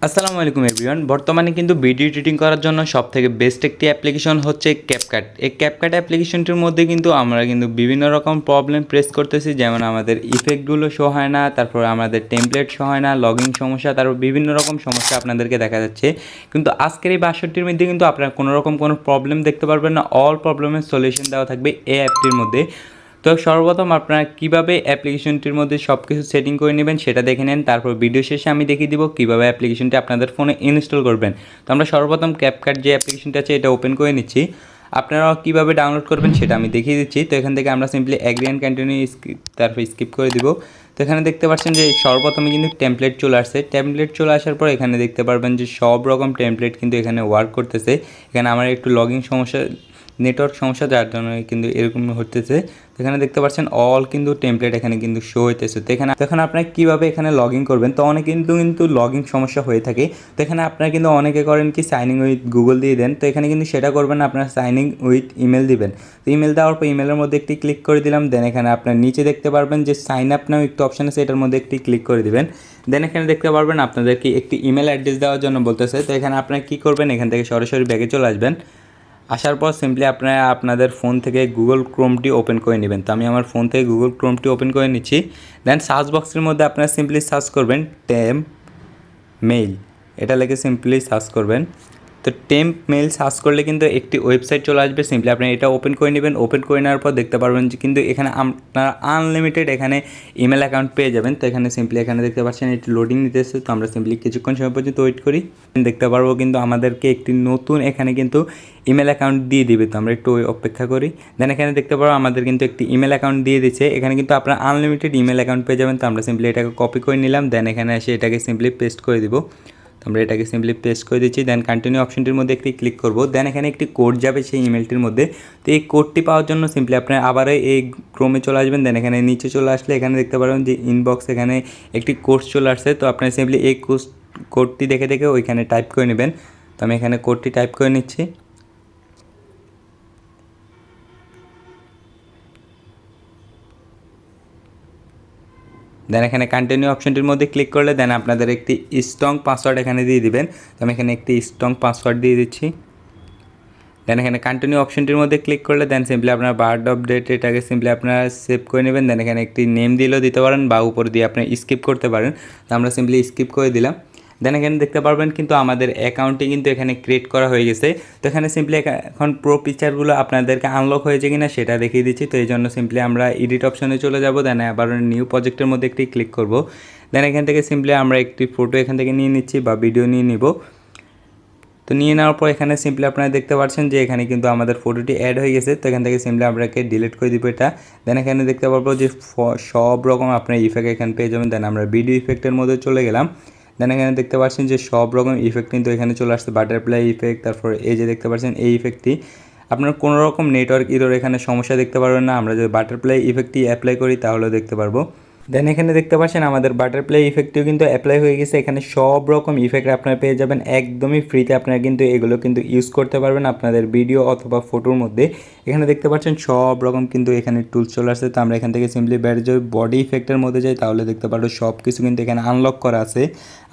আসসালামু আলাইকুম এভরিওয়ান। বর্তমানে কিন্তু ভিডিও এডিটিং করার জন্য সবথেকে বেস্ট একটি অ্যাপ্লিকেশন হচ্ছে ক্যাপকাট। এই ক্যাপকাট অ্যাপ্লিকেশনটির মধ্যে কিন্তু আমরা কিন্তু বিভিন্ন রকম প্রবলেম ফেস করতেছি, যেমন আমাদের ইফেক্টগুলো শো হয় না, তারপর আমাদের টেমপ্লেট শো হয় না, লগইন সমস্যা, তারপর বিভিন্ন রকম সমস্যা আপনাদেরকে দেখা যাচ্ছে। কিন্তু আজকের এই ৬২টির মধ্যে কিন্তু আপনারা কোনো রকম কোনো প্রবলেম দেখতে পারবেন না। অল প্রবলেমের সলিউশন দেওয়া থাকবে এই অ্যাপটির মধ্যে। তো সর্বপ্রথম আপনারা কীভাবে অ্যাপ্লিকেশনটির মধ্যে সব কিছু সেটিং করে নেবেন সেটা দেখে নেন। তারপর ভিডিও শেষে আমি দেখিয়ে দিব কীভাবে অ্যাপ্লিকেশনটি আপনাদের ফোনে ইনস্টল করবেন। তো আমরা সর্বপ্রথম ক্যাপকাট যে অ্যাপ্লিকেশনটি আছে এটা ওপেন করে নিচ্ছি। আপনারাও কীভাবে ডাউনলোড করবেন সেটা আমি দেখিয়ে দিচ্ছি। তো এখান থেকে আমরা সিম্পলি অ্যাগ্রি অ্যান্ড কন্টিনিউ তারপর স্কিপ করে দিব। তো এখানে দেখতে পাচ্ছেন যে সর্বপ্রথমে কিন্তু টেমপ্লেট চলে আসছে। টেমপ্লেট চলে আসার পর এখানে দেখতে পারবেন যে সব রকম টেমপ্লেট কিন্তু এখানে ওয়ার্ক করতেছে। এখানে আমার একটু লগইন সমস্যা, নেটওয়ার্ক সমস্যা, যার জন্য কিন্তু এরকম হতেছে। তো এখানে দেখতে পাচ্ছেন অল কিন্তু টেমপ্লেট এখানে কিন্তু শো হইতেছে। তো এখানে আপনারা কীভাবে এখানে লগ ইন করবেন, তো অনেকে কিন্তু লগ ইন সমস্যা হয়ে থাকে। তো এখানে আপনারা কিন্তু অনেকে করেন কি সাইন ইন উইথ গুগল দিয়ে দেন। তো এখানে কিন্তু সেটা করবেন না, আপনারা সাইন ইন উইথ ইমেল দিবেন। তো ইমেল দেওয়ার পর ইমেলের মধ্যে একটি ক্লিক করে দিলাম। দেন এখানে আপনার নিচে দেখতে পারবেন যে সাইন আপ নাও একটু অপশান আছে, এটার মধ্যে একটি ক্লিক করে দিবেন। দেন এখানে দেখতে পারবেন আপনাদেরকে একটি ইমেল অ্যাড্রেস দেওয়ার জন্য বলতেছে। তো এখানে আপনারা কী করবেন, এখান থেকে সরাসরি ব্যাগে চলে আসবেন। আসার পর সিম্পলি আপনারা আপনাদের ফোন থেকে গুগল ক্রোমটি ওপেন করে নেবেন। তো আমি আমার ফোন থেকে গুগল ক্রোমটি ওপেন করে নিচ্ছি। দেন সার্চ বক্সের মধ্যে আপনারা সিম্পলি সার্চ করবেন টেম্প মেইল, এটা লিখে সিম্পলি সার্চ করবেন। তো টেম্প মেইল সার্চ করলে কিন্তু একটি ওয়েবসাইট চলে আসবে। সিম্পলি আপনি এটা ওপেন করে নেবেন। ওপেন করে নেওয়ার পর দেখতে পারবেন যে কিন্তু এখানে আপনারা আনলিমিটেড এখানে ইমেল অ্যাকাউন্ট পেয়ে যাবেন। তো এখানে সিম্পলি এখানে দেখতে পাচ্ছেন এটি লোডিং নিতেছে। তো আমরা সিম্পলি কিছুক্ষণ সময় পর্যন্ত ওয়েট করি। দেখতে পারবো কিন্তু আমাদেরকে একটি নতুন এখানে কিন্তু ইমেল অ্যাকাউন্ট দিয়ে দিবে। তো আমরা একটু অপেক্ষা করি। দেন এখানে দেখতে পারবো আমাদের কিন্তু একটি ইমেল অ্যাকাউন্ট দিয়ে দিচ্ছে। এখানে কিন্তু আপনারা আনলিমিটেড ইমেল অ্যাকাউন্ট পেয়ে যাবেন। তো আমরা সিম্পলি এটাকে কপি করে নিলাম। দেন এখানে এসে এটাকে সিম্পলি পেস্ট করে দিব। আমরা এটাকে সিম্পলি পেস্ট করে দিচ্ছি। দেন কন্টিনিউ অপশনটির মধ্যে একটি ক্লিক করব। দেন এখানে একটি কোড যাবে সেই ইমেলটির মধ্যে। তো এই কোডটি পাওয়ার জন্য সিম্পলি আপনার আবার এই ক্রোমে চলে আসবেন। দেন এখানে নিচে চলে আসলে এখানে দেখতে পারবেন যে ইনবক্স, এখানে একটি কোড চলে আসছে। তো আপনার সিম্পলি এই কোডটি দেখে দেখে ওইখানে টাইপ করে নেবেন। তো আমি এখানে কোডটি টাইপ করে নিচ্ছি। দেন এখানে কন্টিনিউ অপশনটির মধ্যে ক্লিক করলে দেন আপনাদের একটি স্ট্রং পাসওয়ার্ড এখানে দিয়ে দিবেন। তো আমি এখানে একটি স্ট্রং পাসওয়ার্ড দিয়ে দিচ্ছি। দেন এখানে কন্টিনিউ অপশনটির মধ্যে ক্লিক করলে দেন সিম্পলি আপনার বার্থ অফ ডেট এটাকে সিম্পলি আপনারা সেভ করে নেবেন। দেন এখানে একটি নেম দিলেও দিতে পারেন বা উপর দিয়ে আপনি স্কিপ করতে পারেন। তো আমরা সিম্পলি স্কিপ করে দিলাম। দেন এখানে দেখতে পারবেন কিন্তু আমাদের অ্যাকাউন্টটি কিন্তু এখানে ক্রিয়েট করা হয়ে গেছে। তো এখানে সিম্পলি এখন প্রো পিকচারগুলো আপনাদেরকে আনলক হয়েছে কিনা সেটা দেখিয়ে দিচ্ছি। তো এই জন্য সিম্পলি আমরা এডিট অপশনে চলে যাব। দেন আবার নিউ প্রজেক্টের মধ্যে একটি ক্লিক করব। দেন এখান থেকে সিম্পলি আমরা একটি ফটো এখান থেকে নিয়ে নিচ্ছি বা ভিডিও নিয়ে নিব। তো নিয়ে নেওয়ার পর এখানে সিম্পলি আপনারা দেখতে পাচ্ছেন যে এখানে কিন্তু আমাদের ফটোটি অ্যাড হয়ে গেছে। তো এখান থেকে সিম্পলি আপনাকে ডিলিট করে দিব এটা। দেন এখানে দেখতে পারবো যে সব রকম আপনার ইফেক্ট এখানে পেয়ে যাবেন। দেন আমরা ভিডিও ইফেক্টের মধ্যে চলে গেলাম। দেন এখানে দেখতে পাচ্ছেন যে সব রকম ইফেক্ট কিন্তু এখানে চলে আসছে, বাটারফ্লাই ইফেক্ট, তারপর এই যে দেখতে পাচ্ছেন এই ইফেক্টটি। আপনার কোনো রকম নেটওয়ার্ক ইরর এখানে সমস্যা দেখতে পারবেন না। আমরা যদি বাটারফ্লাই ইফেক্টটি অ্যাপ্লাই করি তাহলেও দেখতে পারবো। দেন এখানে দেখতে পাচ্ছেন আমাদের বাটারফ্লাই ইফেক্টটিও কিন্তু অ্যাপ্লাই হয়ে গেছে। এখানে সব রকম ইফেক্ট আপনারা পেয়ে যাবেন একদমই ফ্রিতে। আপনারা কিন্তু এগুলো কিন্তু ইউজ করতে পারবেন আপনাদের ভিডিও অথবা ফটোর মধ্যে। এখানে দেখতে পাচ্ছেন সব রকম কিন্তু এখানে টুলস চলে আসছে। তো আমরা এখান থেকে সিম্পলি ব্যাড যদি বডি ইফেক্টের মধ্যে যাই তাহলে দেখতে পারবো সব কিছু কিন্তু এখানে আনলক করা আছে।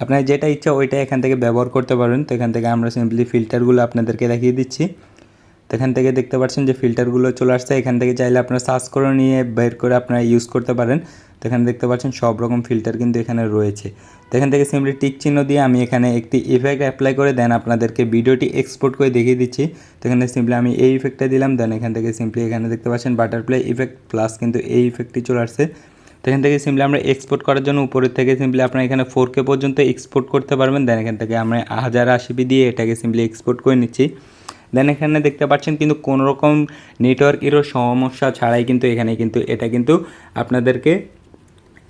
আপনার যেটা ইচ্ছা ওইটা এখান থেকে ব্যবহার করতে পারবেন। তো এখান থেকে আমরা সিম্পলি ফিল্টারগুলো আপনাদেরকে দেখিয়ে দিচ্ছি। তো এখান থেকে দেখতে পাচ্ছেন যে ফিল্টারগুলো চলে আসছে। এখান থেকে চাইলে আপনারা সার্চ করে নিয়ে বের করে আপনারা ইউজ করতে পারেন। তো এখানে দেখতে পাচ্ছেন সব রকম ফিল্টার কিন্তু এখানে রয়েছে। তো এখান থেকে সিম্পলি টিক চিহ্ন দিয়ে আমি এখানে একটি ইফেক্ট অ্যাপ্লাই করে দেন আপনাদেরকে ভিডিওটি এক্সপোর্ট করে দেখিয়ে দিচ্ছি। তো এখানে সিম্পলি আমি এই ইফেক্টটা দিলাম। দেন এখান থেকে সিম্পলি এখানে দেখতে পাচ্ছেন বাটারফ্লাই ইফেক্ট প্লাস কিন্তু এই ইফেক্টটি চলে আসছে। তো এখান থেকে সিম্পলি আমরা এক্সপোর্ট করার জন্য উপরের থেকে সিম্পলি আপনারা এখানে 4K পর্যন্ত এক্সপোর্ট করতে পারবেন। দেন এখান থেকে আমরা 1080p দিয়ে এটাকে সিম্পলি এক্সপোর্ট করে নিচ্ছি। দেন এখানে দেখতে পাচ্ছেন কিন্তু কোনো রকম নেটওয়ার্ক এরও সমস্যা ছাড়াই কিন্তু এখানে কিন্তু এটা কিন্তু আপনাদেরকে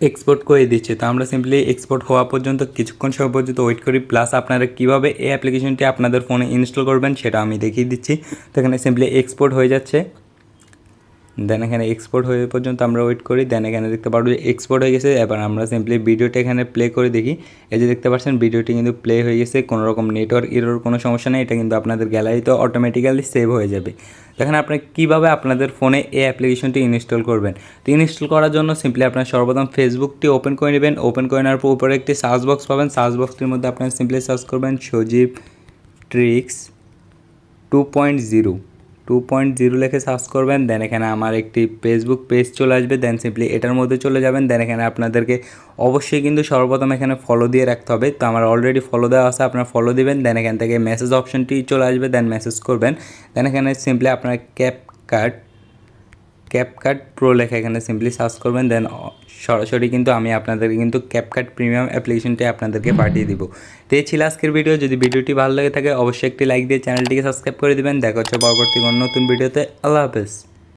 এক্সপোর্ট করে দিচ্ছে। তো আমরা সিম্পলি এক্সপোর্ট হওয়া পর্যন্ত কিছুক্ষণ সময় পর্যন্ত ওয়েট করি। প্লাস আপনারা কীভাবে এই অ্যাপ্লিকেশনটি আপনাদের ফোনে ইনস্টল করবেন সেটা আমি দেখিয়ে দিচ্ছি। তো এখানে সিম্পলি এক্সপোর্ট হয়ে যাচ্ছে। দেন এখানে এক্সপোর্ট হয়ে পর্যন্ত আমরা ওয়েট করি। দেন এখানে দেখতে পারবো যে এক্সপোর্ট হয়ে গেছে। এবার আমরা সিম্পলি ভিডিওটা এখানে প্লে করে দেখি। এই যে দেখতে পাচ্ছেন ভিডিওটি কিন্তু প্লে হয়ে গেছে, কোনো রকম নেটওয়ার্ক এরর কোনো সমস্যা নেই। এটা কিন্তু আপনাদের গ্যালারিতে অটোমেটিক্যালি সেভ হয়ে যাবে। দেখেন আপনি কীভাবে আপনাদের ফোনে এই অ্যাপ্লিকেশনটি ইনস্টল করবেন। তো ইনস্টল করার জন্য সিম্পলি আপনার সর্বপ্রথম ফেসবুকটি ওপেন করে নেবেন। ওপেন করে নেওয়ার পর উপরে একটি সার্চ বক্স পাবেন। সার্চ বক্সটির মধ্যে আপনার সিম্পলি সার্চ করবেন সজীব ট্রিক্স 2.0 লিখে সার্চ করবেন। দেন এখানে আমার একটি ফেসবুক পেজ চলে আসবে। দেন সিম্পলি এটার মধ্যে চলে যাবেন। দেন এখানে আপনাদেরকে অবশ্যই কিন্তু সর্বপ্রথম এখানে ফলো দিয়ে রাখতে হবে। তো আমার অলরেডি ফলো দেওয়া আছে, আপনার ফলো দিবেন। দেন এখান থেকে মেসেজ অপশনটি চলে আসবে, দেন মেসেজ করবেন। দেন এখানে সিম্পলি আপনার ক্যাপকাট প্রো লেখা এখানে সিম্পলি সার্চ করবেন। দেন সরাসরি কিন্তু আমি আপনাদেরকে কিন্তু ক্যাপকাট প্রিমিয়াম অ্যাপ্লিকেশনটি আপনাদেরকে পাঠিয়ে দিব। তো এই ছিল আজকের ভিডিও। যদি ভিডিওটি ভালো লেগে থাকে অবশ্যই একটি লাইক দিয়ে চ্যানেলটিকে সাবস্ক্রাইব করে দিবেন। দেখা হচ্ছে পরবর্তী কোনো নতুন ভিডিওতে। আল্লাহ হাফেজ।